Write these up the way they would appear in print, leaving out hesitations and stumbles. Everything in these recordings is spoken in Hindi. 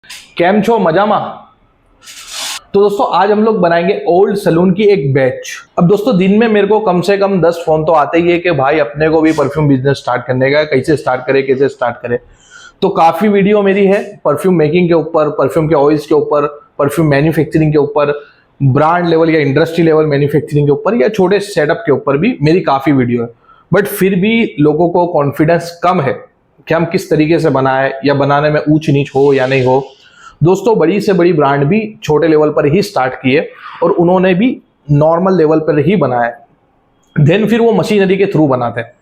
कैम छो मजामा। तो दोस्तों आज हम लोग बनाएंगे ओल्ड सलून की एक बैच। अब दोस्तों दिन में मेरे को कम से कम 10 फोन तो आते ही है कि भाई अपने को भी परफ्यूम बिजनेस स्टार्ट करने का, कैसे स्टार्ट करे कैसे स्टार्ट करे। तो काफी वीडियो मेरी है परफ्यूम मेकिंग के ऊपर, परफ्यूम के ऑयल्स के ऊपर, परफ्यूम मैन्युफैक्चरिंग के ऊपर, ब्रांड लेवल या इंडस्ट्री लेवल मैन्युफैक्चरिंग के ऊपर या छोटे सेटअप के ऊपर भी मेरी काफी वीडियो है। बट फिर भी लोगों को कॉन्फिडेंस कम है कि हम किस तरीके से बनाए या बनाने में ऊंच नीच हो या नहीं हो। दोस्तों बड़ी से बड़ी ब्रांड भी छोटे लेवल पर ही स्टार्ट किए और उन्होंने भी नॉर्मल लेवल पर ही बनाया, देन फिर वो मशीनरी के थ्रू बनाते हैं।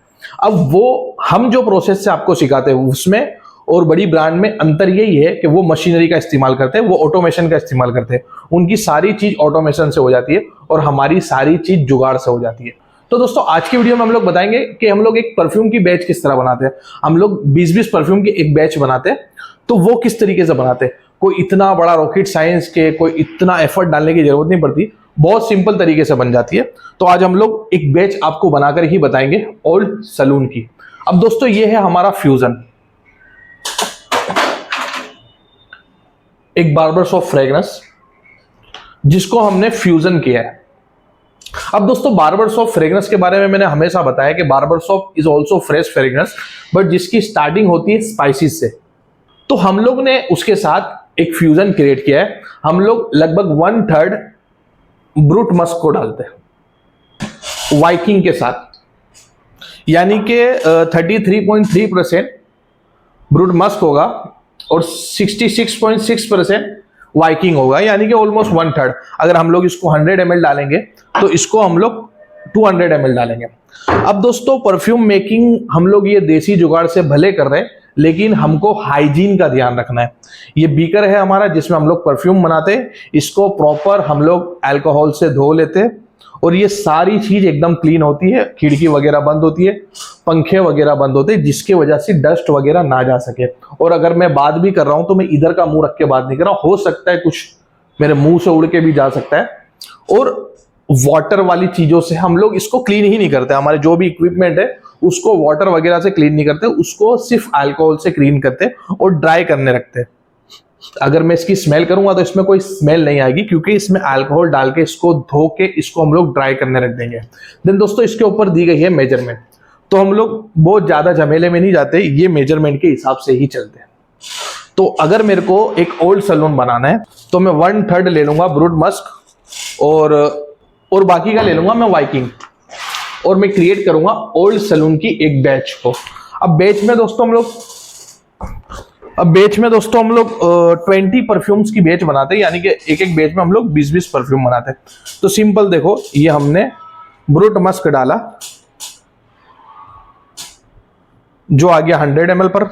अब वो हम जो प्रोसेस से आपको सिखाते हैं उसमें और बड़ी ब्रांड में अंतर यही है कि वो मशीनरी का इस्तेमाल करते हैं, वो ऑटोमेशन का इस्तेमाल करते हैं। उनकी सारी चीज ऑटोमेशन से हो जाती है और हमारी सारी चीज जुगाड़ से हो जाती है। तो दोस्तों आज की वीडियो में हम लोग बताएंगे कि हम लोग एक परफ्यूम की बैच किस तरह बनाते हैं। हम लोग 20-20 परफ्यूम की एक बैच बनाते हैं, तो वो किस तरीके से बनाते हैं। कोई इतना बड़ा रॉकेट साइंस के कोई इतना एफर्ट डालने की जरूरत नहीं पड़ती, बहुत सिंपल तरीके से बन जाती है। तो आज हम लोग एक बैच आपको बनाकर ही बताएंगे ओल्ड सलून की। अब दोस्तों ये है हमारा फ्यूजन, एक बार्बर शॉप फ्रेग्रेंस जिसको हमने फ्यूजन किया है। अब दोस्तों बार्बर शॉप फ्रेग्रेंस के बारे में मैंने हमेशा बताया कि barber shop is also fresh fragrance, but जिसकी स्टार्टिंग होती है स्पाइसेस से। तो हम लोग ने उसके साथ एक फ्यूजन क्रिएट किया है। हम लोग लगभग 1/3 ब्रूट मस्क को डालते हैं वाइकिंग के साथ, यानी कि 33.3% ब्रूट मस्क होगा और 66.6% वाइकिंग होगा, यानी कि ऑलमोस्ट 1/3। अगर हम लोग इसको 100 ml डालेंगे तो इसको हम लोग 200 ml डालेंगे। अब दोस्तों परफ्यूम मेकिंग हम लोग ये देसी जुगाड़ से भले कर रहे हैं, लेकिन हमको हाइजीन का ध्यान रखना है। ये बीकर है हमारा जिसमें हम लोग परफ्यूम बनाते हैं, इसको प्रॉपर हम लोग अल्कोहल से धो लेते हैं और ये सारी चीज एकदम क्लीन होती है। खिड़की वगैरह बंद होती है, पंखे वगैरह बंद होते हैं, जिसकी वजह से डस्ट वगैरह ना जा सके। और अगर मैं बात भी कर रहा हूं तो मैं इधर का मुंह रख के बात नहीं कर रहा हूं, हो सकता है कुछ मेरे मुंह से उड़ के भी जा सकता है। और वाटर वाली चीजों से हम लोग इसको क्लीन ही नहीं करते। हमारे जो भी इक्विपमेंट है उसको वाटर वगैरह से क्लीन नहीं करते, उसको सिर्फ अल्कोहल से क्लीन करते और ड्राई करने रखते। अगर मैं इसकी स्मेल करूंगा तो इसमें कोई स्मेल नहीं आएगी, क्योंकि इसमें अल्कोहल डाल के इसको धो के इसको हम लोग ड्राई करने रख देंगे। देन दोस्तों इसके ऊपर दी गई है मेजरमेंट, तो हम लोग बहुत ज्यादा झमेले में नहीं जाते, ये मेजरमेंट के हिसाब से ही चलते हैं। तो अगर मेरे को एक ओल्ड सलून बनाना है तो मैं 1/3 ले लूंगा ब्रूट मस्क और बाकी का ले लूंगा मैं वाइकिंग, और मैं क्रिएट करूंगा ओल्ड सलून की एक बैच को। अब बैच में दोस्तों हम लोग 20 परफ्यूम्स की बैच बनाते हैं, यानी कि एक एक बैच में हम लोग 20-20 परफ्यूम बनाते हैं। तो सिंपल देखो, ये हमने ब्रूट मस्क डाला जो आ गया 100 ml पर,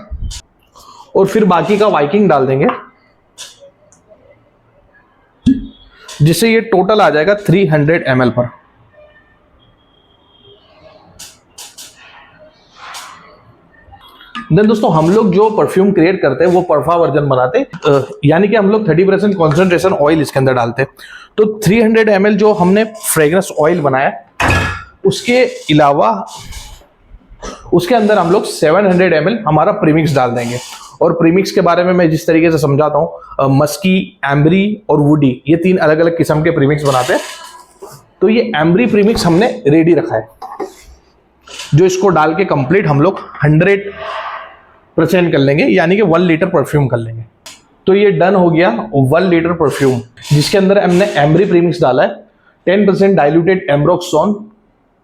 और फिर बाकी का वाइकिंग डाल देंगे जिससे ये टोटल आ जाएगा 300 ml पर। देन दोस्तों हम लोग जो परफ्यूम क्रिएट करते हैं वो परफा वर्जन बनाते हैं, यानी कि हम लोग 30% कॉन्सेंट्रेशन ऑयल इसके अंदर डालते हैं। तो 300 ml जो हमने फ्रेग्रेंस ऑयल बनाया, उसके अलावा उसके अंदर हम लोग 700 ml हमारा प्रीमिक्स डाल देंगे। और प्रीमिक्स के बारे में मैं जिस तरीके से समझाता हूँ, मस्की, एम्बरी और वुडी, ये 3 अलग अलग किस्म के प्रीमिक्स बनाते हैं। तो ये एम्बरी प्रीमिक्स हमने रेडी रखा है, जो इसको डाल के कंप्लीट हम लोग 100% कर लेंगे, यानी कि 1 लीटर परफ्यूम कर लेंगे। तो ये डन हो गया 1 लीटर परफ्यूम, जिसके अंदर हमने एम्बरी प्रीमिक्स डाला है, 10% डाइल्यूटेड एम्ब्रोक्सोन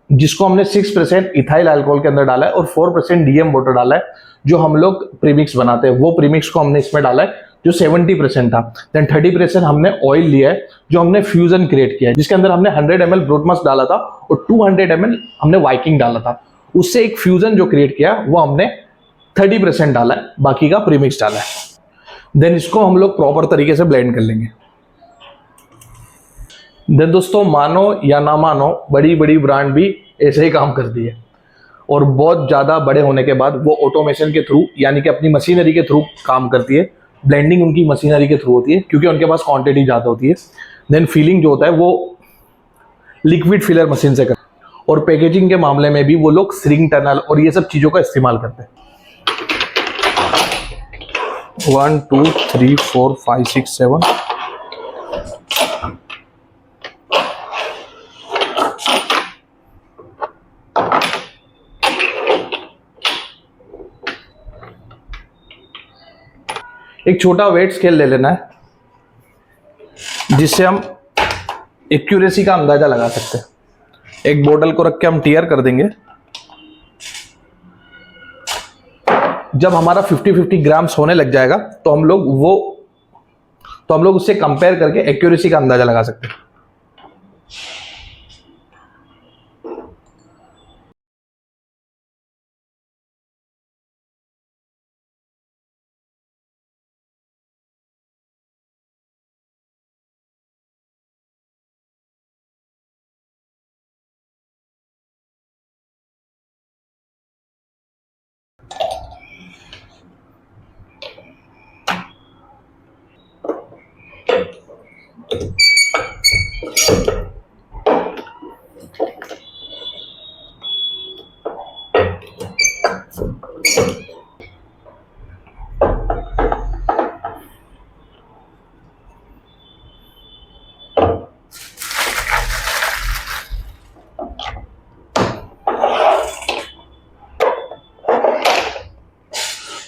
जिसको हमने 6% इथाइल अल्कोहल के अंदर डाला है, और 4% डीएम वाटर डाला है जो हम लोग प्रीमिक्स बनाते हैं। वो प्रीमिक्स को हमने इसमें डाला है जो 70% था। देन 30% हमने ऑयल लिया है जो हमने फ्यूजन क्रिएट किया है, जिसके अंदर हमने 100 ml ब्रूट मस्क डाला था और 200 ml हमने वाइकिंग डाला था। उससे एक फ्यूजन जो क्रिएट किया वो हमने 30% डाला है, बाकी का प्रीमिक्स डाला है। देन इसको हम लोग प्रॉपर तरीके से ब्लेंड कर लेंगे। देन दोस्तों मानो या ना मानो, बड़ी बड़ी ब्रांड भी ऐसे ही काम करती है, और बहुत ज़्यादा बड़े होने के बाद वो ऑटोमेशन के थ्रू, यानी कि अपनी मशीनरी के थ्रू काम करती है। ब्लेंडिंग उनकी मशीनरी के थ्रू होती है, क्योंकि उनके पास क्वांटिटी ज़्यादा होती है। देन फीलिंग जो होता है वो लिक्विड फिलर मशीन से करते हैं, और पैकेजिंग के मामले में भी वो लोग श्रिंक टनल और ये सब चीज़ों का इस्तेमाल करते हैं। 1 2 3 4 5 6 7। एक छोटा वेट स्केल ले लेना है जिससे हम एक्यूरेसी का अंदाजा लगा सकते हैं। एक बोतल को रख के हम टीयर कर देंगे। जब हमारा 50-50 ग्राम्स होने लग जाएगा तो हम लोग उससे कंपेयर करके एक्यूरेसी का अंदाजा लगा सकते हैं।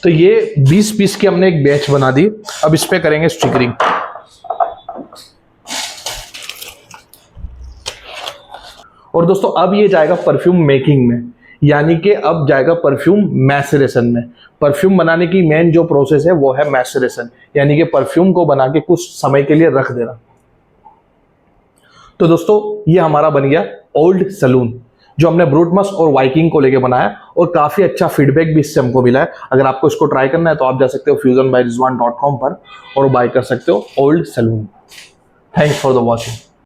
तो ये 20 पीस की हमने एक बैच बना दी। अब इस पे करेंगे स्टिकरिंग। और दोस्तों अब ये जाएगा परफ्यूम मेकिंग में, यानी कि अब जाएगा परफ्यूम मैसरेशन में। परफ्यूम बनाने की मेन जो प्रोसेस है वो है मैसरेशन, यानी कि परफ्यूम को बना के कुछ समय के लिए रख देना। तो दोस्तों ये हमारा बन गया ओल्ड सलून, जो हमने ब्रूट मस्क और वाइकिंग को लेके बनाया, और काफी अच्छा फीडबैक भी इससे हमको मिला है। अगर आपको इसको ट्राई करना है तो आप जा सकते हो fusionbyrizwan.com पर और बाय कर सकते हो old salon. Thanks for the watching.